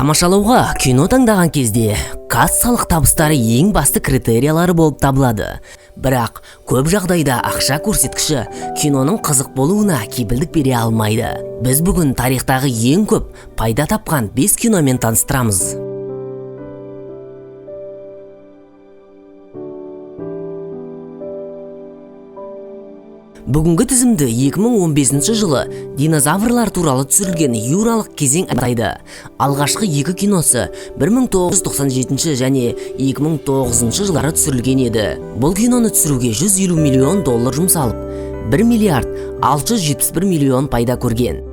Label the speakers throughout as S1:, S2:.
S1: Тамашалауға кино таңдаған кезде кассалық табыстары ең басты критериялары болып табылады. Бірақ көп жағдайда ақша көрсеткіші киноның қызық болуына кепілдік бере алмайды. Біз бүгін тарихтағы ең көп пайда тапқан 5 киномен таныстырамыз. Бүгінгі тізімді 2015 жылы динозаврлар туралы түсірілген юралық кезең атайды. Алғашқы екі киносы 1997 және 2009 жылдары түсірілген еді. Бұл киноны түсіруге $150 миллион жұмсалып, 1 миллиард 671 миллион пайда көрген.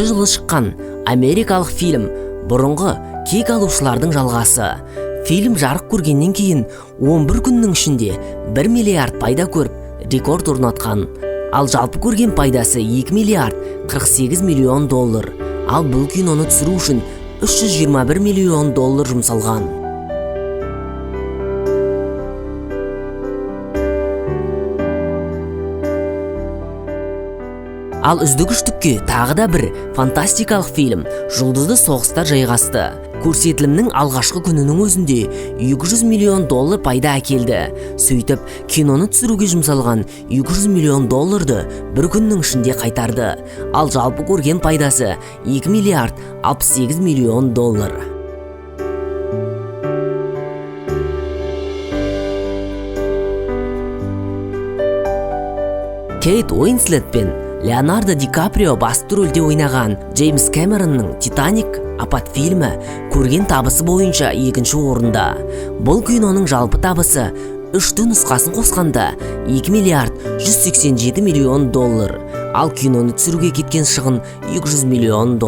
S1: жылы шыққан америкалық фильм бұрынғы кек алушылардың жалғасы. Фильм жарық көргеннен кейін 11 күннің ішінде 1 миллиард пайда көріп, рекорд орнатқан. Ал жалпы көрген пайдасы 2 миллиард 48 миллион доллар. Ал бұл киноны түсіру үшін $321 миллион жұмсалған. Ал үздік үштікке тағы да бір фантастикалық фильм «Жұлдызды соғыстар» жайғасты. Көрсетілімнің алғашқы күнінің өзінде $200 миллион пайда әкелді. Сөйтіп, киноны түсіруге жұмсалған $200 миллион бір күннің ішінде қайтарды. Ал жалпы көрген пайдасы 2 миллиард 68 миллион доллар. Кейт Уинслет пен Леонардо Ди Каприо басты рөлде ойнаған Джеймс Кэмеронның «Титаник» апат фильмі көрген табысы бойынша екінші орында. Бұл киноның жалпы табысы 3 нұсқасын қосқанда 2 миллиард 187 миллион доллар. Ал киноны түсіруге кеткен шығын $200 миллион.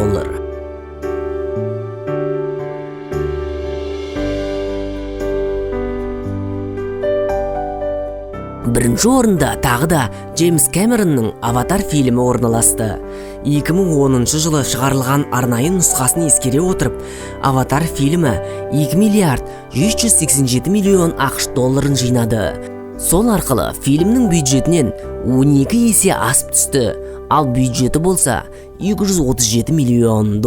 S1: Бірінші орында тағы да Джеймс Кэмеронның «Аватар» фильмі орналасты. 2010 жылы шығарылған арнайы нұсқасын ескере отырып, «Аватар» фильмі 2 миллиард 187 миллион ақш долларын жинады. Сол арқылы фильмнің бюджетінен 12 есе асып түсті, ал бюджеті болса $237 миллион.